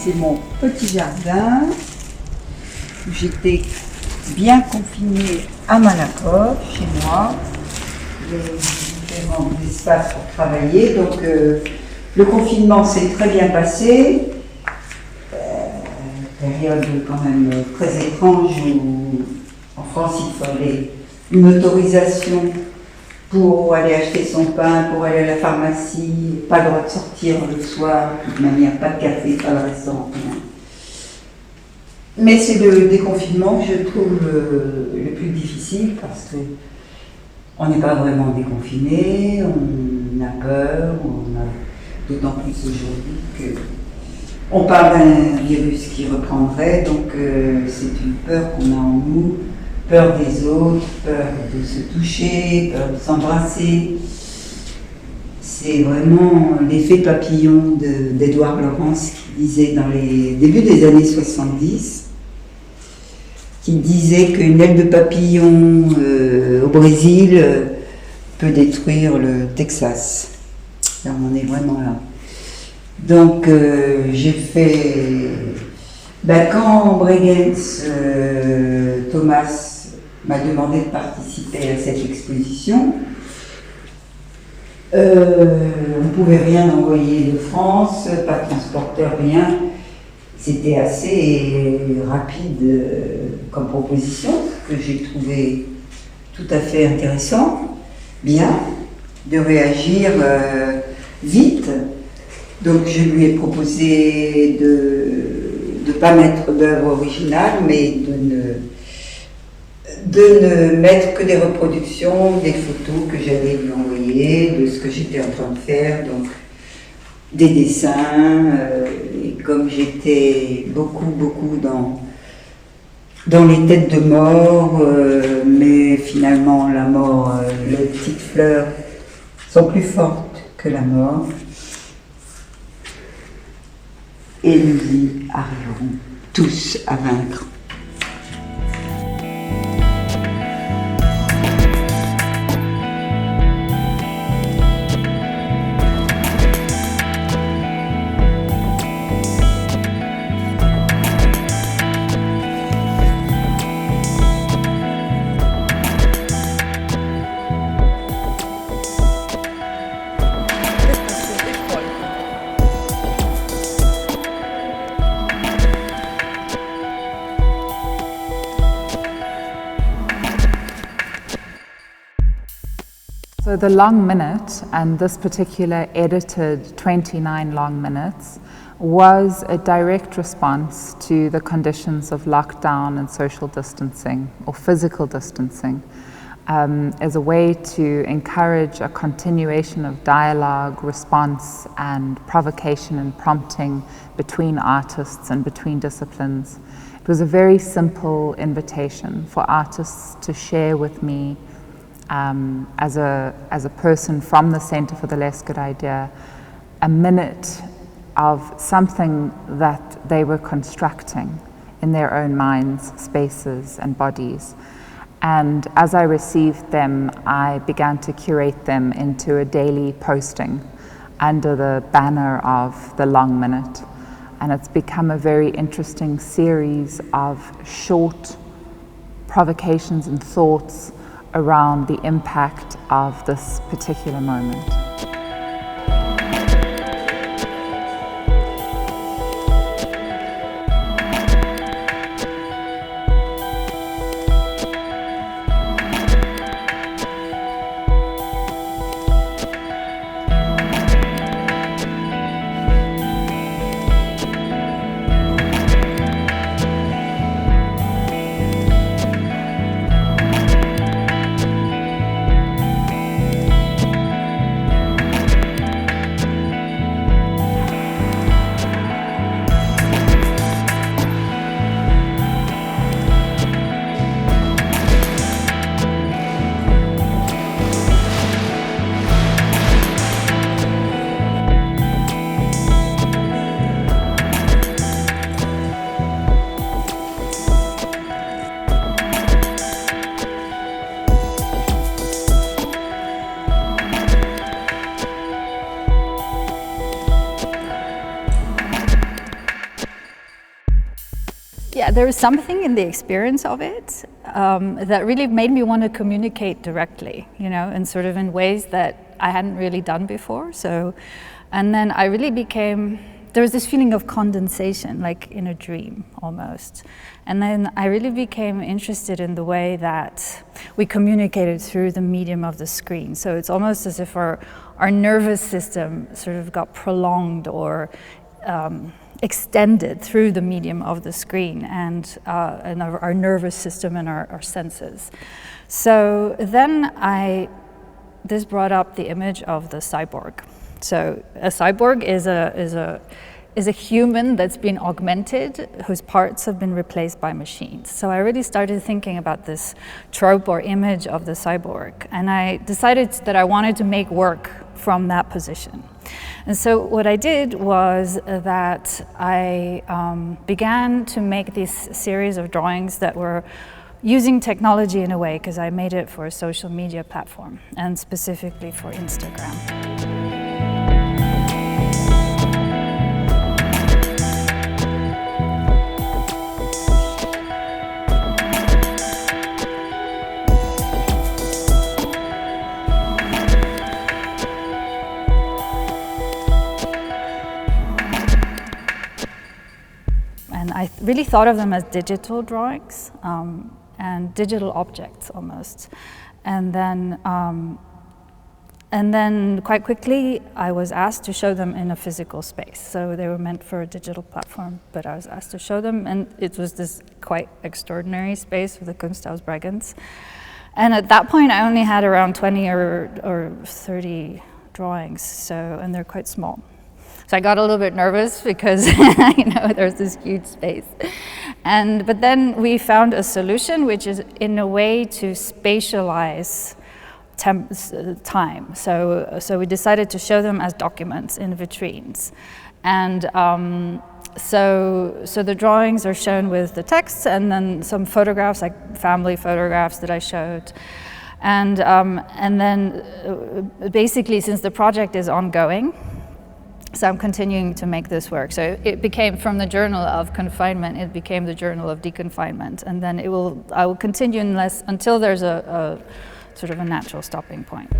c'est mon petit jardin où j'étais bien confinée à Malakoff, chez moi. J'ai différents espaces pour travailler. Donc le confinement s'est très bien passé. Période quand même très étrange où en France il fallait une autorisation pour aller acheter son pain, pour aller à la pharmacie, pas le droit de sortir le soir, de toute manière, pas de café, pas de restaurant, rien. Mais c'est le déconfinement que je trouve le plus difficile parce qu'on n'est pas vraiment déconfiné, on a peur, d'autant plus aujourd'hui qu'on parle d'un virus qui reprendrait, donc c'est une peur qu'on a en nous. Peur des autres, peur de se toucher, peur de s'embrasser. C'est vraiment l'effet papillon d'Édouard Laurence qui disait dans les débuts des années 70, qui disait qu'une aile de papillon au Brésil peut détruire le Texas. Alors on est vraiment là. Donc j'ai fait... quand Bregenz, Thomas m'a demandé de participer à cette exposition. On ne pouvait rien envoyer de France, pas de transporteur, rien. C'était assez rapide comme proposition, que j'ai trouvé tout à fait intéressant, bien, de réagir vite. Donc je lui ai proposé de ne pas mettre d'œuvre originale, mais de ne mettre que des reproductions, des photos que j'allais lui envoyer, de ce que j'étais en train de faire, donc des dessins, et comme j'étais beaucoup dans les têtes de mort, mais finalement la mort, les petites fleurs sont plus fortes que la mort, et nous y arriverons tous à vaincre. So the long minute, and this particular edited 29 long minutes, was a direct response to the conditions of lockdown and social distancing, or physical distancing, as a way to encourage a continuation of dialogue, response, and provocation and prompting between artists and between disciplines. It was a very simple invitation for artists to share with me as a person from the Center for the Less Good Idea, a minute of something that they were constructing in their own minds, spaces, and bodies. And as I received them, I began to curate them into a daily posting under the banner of the long minute. And it's become a very interesting series of short provocations and thoughts around the impact of this particular moment. there was something in the experience of it that really made me want to communicate directly, and sort of in ways that I hadn't really done before. So, and then I really there was this feeling of condensation, like in a dream almost. And then I really became interested in the way that we communicated through the medium of the screen. So it's almost as if our nervous system sort of got prolonged or extended through the medium of the screen and our nervous system and our senses. So then this brought up the image of the cyborg. So a cyborg is a human that's been augmented, whose parts have been replaced by machines. So I really started thinking about this trope or image of the cyborg, and I decided that I wanted to make work from that position. And so what I did was that I began to make this series of drawings that were using technology in a way, because I made it for a social media platform, and specifically for Instagram. I really thought of them as digital drawings and digital objects almost. And then quite quickly I was asked to show them in a physical space. So they were meant for a digital platform, but I was asked to show them, and it was this quite extraordinary space with the Kunsthaus Bregenz. And at that point I only had around 20 or 30 drawings, and they're quite small. So I got a little bit nervous because there's this huge space. But then we found a solution, which is in a way to spatialize time. So we decided to show them as documents in vitrines. And so the drawings are shown with the text, and then some photographs, like family photographs that I showed. And then basically, since the project is ongoing, so I'm continuing to make this work. So it became, from the journal of confinement, it became the journal of deconfinement. And then I will continue until there's a sort of a natural stopping point.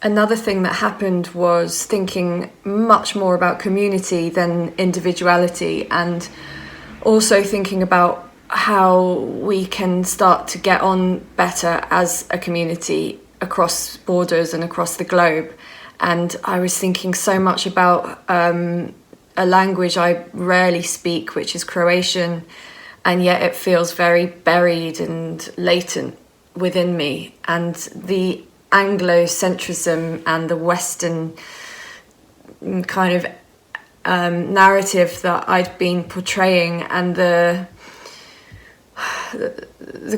Another thing that happened was thinking much more about community than individuality, and also thinking about how we can start to get on better as a community across borders and across the globe. And I was thinking so much about a language I rarely speak, which is Croatian, and yet it feels very buried and latent within me. And the Anglo-centrism and the Western kind of narrative that I'd been portraying, and the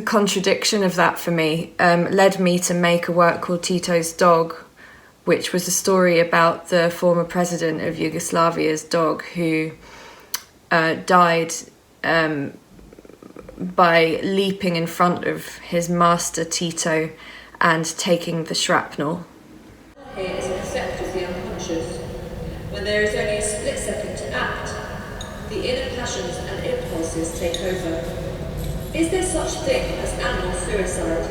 contradiction of that for me led me to make a work called Tito's Dog, which was a story about the former president of Yugoslavia's dog who died by leaping in front of his master Tito and taking the shrapnel. Here is an effect of the unconscious. When there is only a split second to act, the inner passions and impulses take over. Is there such thing as animal suicide?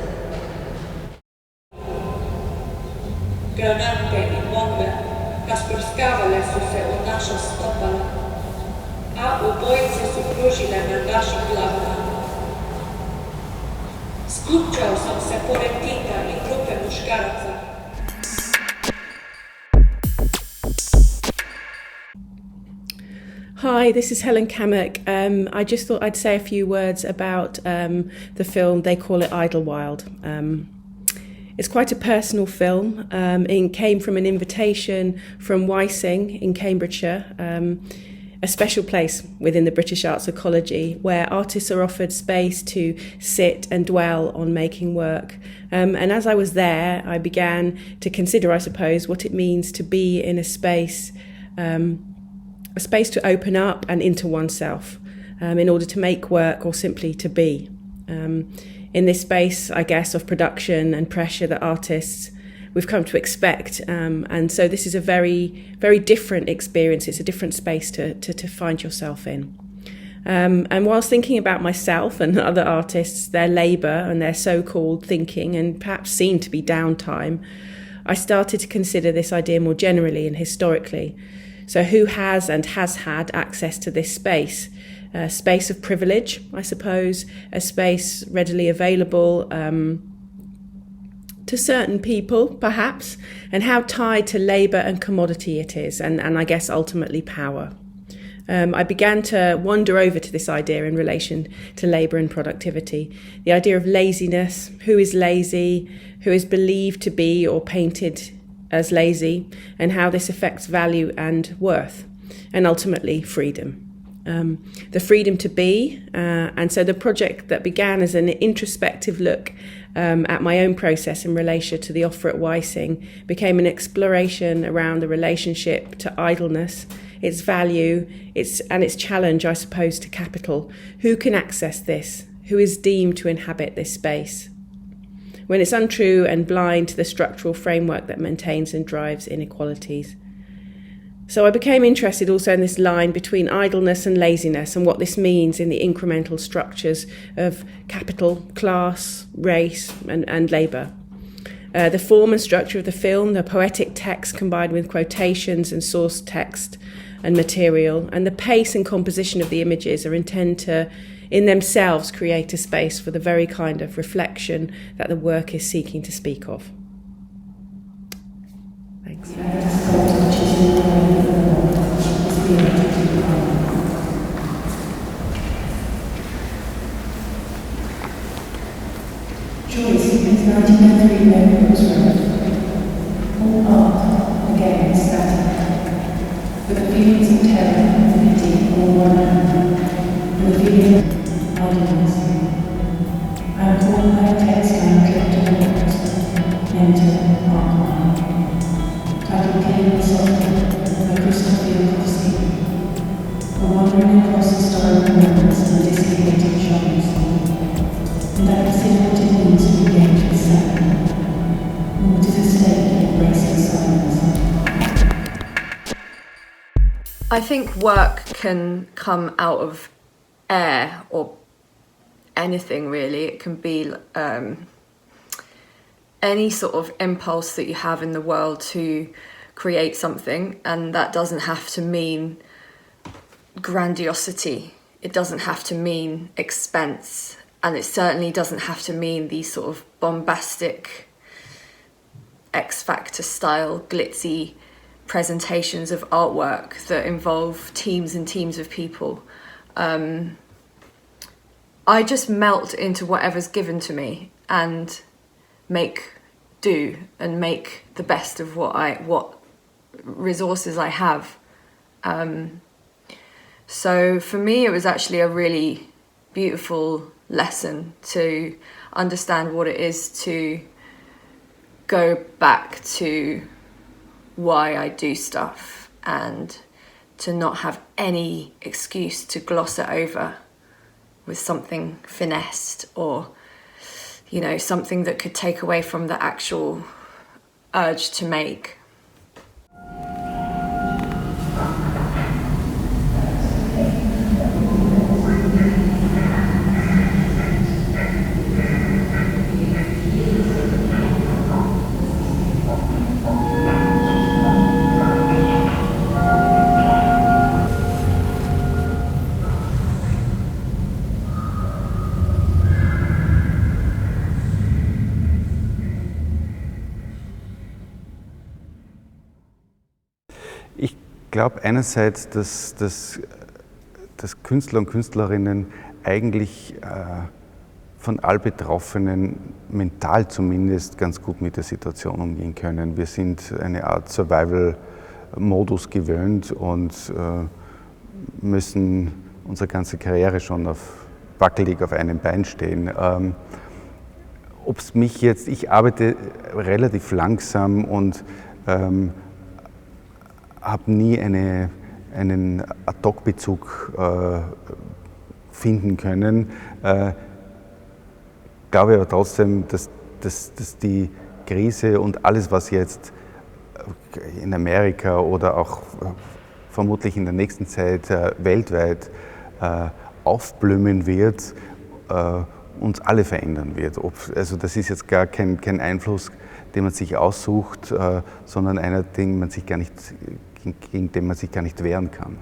Granate in bombe, kasprskavale su se u naša stopala, a ubojice su kružile na našim glavama. Skupčao sam se pored Tita i grupe muškaraca. Hi, this is Helen Kamek. I just thought I'd say a few words about the film. They call it Idlewild. It's quite a personal film. It came from an invitation from Wysing in Cambridgeshire, a special place within the British Arts Ecology where artists are offered space to sit and dwell on making work. And as I was there, I began to consider, I suppose, what it means to be in a space to open up and into oneself in order to make work or simply to be. In this space, I guess, of production and pressure that artists we've come to expect. And so this is a very, very different experience. It's a different space to find yourself in. And whilst thinking about myself and other artists, their labour and their so-called thinking and perhaps seen to be downtime, I started to consider this idea more generally and historically. So who has and has had access to this space? A space of privilege, I suppose, a space readily available to certain people, perhaps, and how tied to labour and commodity it is, and I guess ultimately power. I began to wander over to this idea in relation to labour and productivity. The idea of laziness, who is lazy, who is believed to be or painted as lazy, and how this affects value and worth, and ultimately freedom. The freedom to be, and so the project that began as an introspective look at my own process in relation to the offer at Wysing became an exploration around the relationship to idleness, its value, its challenge, I suppose, to capital. Who can access this? Who is deemed to inhabit this space? When it's untrue and blind to the structural framework that maintains and drives inequalities. So I became interested also in this line between idleness and laziness and what this means in the incremental structures of capital, class, race and labour. The form and structure of the film, the poetic text combined with quotations and source text and material, and the pace and composition of the images are intended to, in themselves, create a space for the very kind of reflection that the work is seeking to speak of. Thanks. Choice is 1903 Melrose Road. All art, again, is static, with the feelings of terror and pity on one hand, and the feeling of idleness. I am called by a text I am kept to the mental archive. Titled Killing the Soul by Christopher Costi. For wandering across historical moments and dissipated shops. And I consider what it means to engage with sound, and what is a state of embracing silence. I think work can come out of air or anything really. It can be any sort of impulse that you have in the world to create something, and that doesn't have to mean grandiosity. It doesn't have to mean expense. And it certainly doesn't have to mean these sort of bombastic, X Factor style, glitzy presentations of artwork that involve teams and teams of people. I just melt into whatever's given to me and make do and make the best of what resources I have. So for me, it was actually a really beautiful lesson to understand what it is to go back to why I do stuff and to not have any excuse to gloss it over with something finessed or, you know, something that could take away from the actual urge to make. Ich glaube einerseits, dass Künstler und Künstlerinnen eigentlich von all Betroffenen mental zumindest ganz gut mit der Situation umgehen können. Wir sind eine Art Survival-Modus gewöhnt und müssen unsere ganze Karriere schon wackelig auf einem Bein stehen. Ob's mich jetzt, ich arbeite relativ langsam und habe nie einen Ad-hoc-Bezug finden können. Glaube aber trotzdem, dass die Krise und alles, was jetzt in Amerika oder auch vermutlich in der nächsten Zeit weltweit aufblühen wird, uns alle verändern wird. Also das ist jetzt gar kein Einfluss, den man sich aussucht, sondern einer, gegen den man sich gar nicht wehren kann.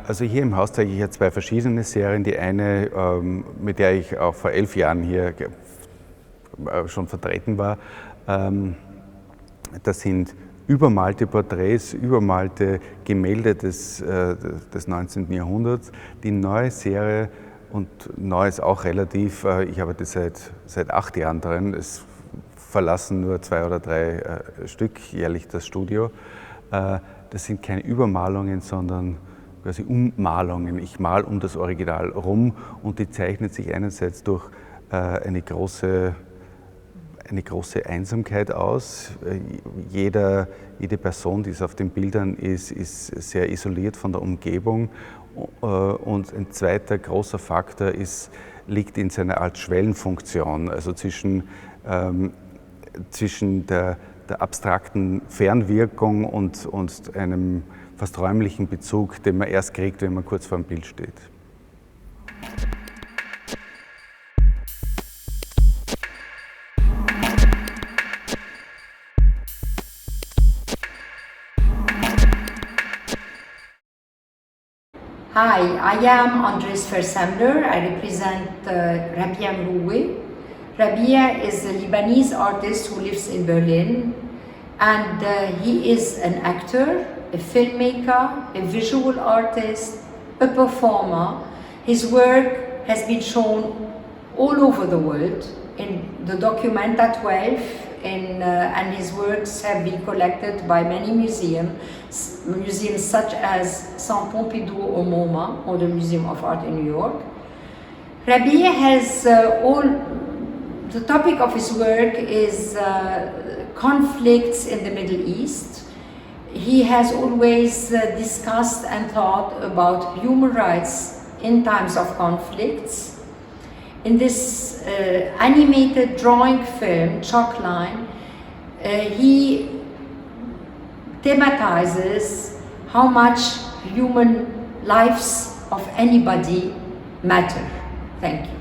Also hier im Haus zeige ich ja zwei verschiedene Serien. Die eine, mit der ich auch vor 11 Jahren hier schon vertreten war, das sind übermalte Porträts, übermalte Gemälde des 19. Jahrhunderts. Die neue Serie, und neu ist auch relativ, ich arbeite seit 8 Jahren drin, es verlassen nur 2 oder 3 Stück jährlich das Studio. Das sind keine Übermalungen, sondern quasi Ummalungen. Ich male um das Original rum und die zeichnet sich einerseits durch eine große Einsamkeit aus. Jede Person, die ist auf den Bildern ist sehr isoliert von der Umgebung. Und ein zweiter großer Faktor liegt in seiner Art Schwellenfunktion, also zwischen der abstrakten Fernwirkung und einem fast räumlichen Bezug, den man erst kriegt, wenn man kurz vor dem Bild steht. Hi, I am Andres Versammler. I represent Rabia Mroué. Rabia is a Lebanese artist who lives in Berlin, and he is an actor, a filmmaker, a visual artist, a performer. His work has been shown all over the world in the Documenta 12, and his works have been collected by many museums such as Saint Pompidou or MoMA, or the Museum of Art in New York. Rabia has the topic of his work is conflicts in the Middle East. He has always discussed and thought about human rights in times of conflicts. In this animated drawing film, Chalkline, he thematizes how much human lives of anybody matter. Thank you.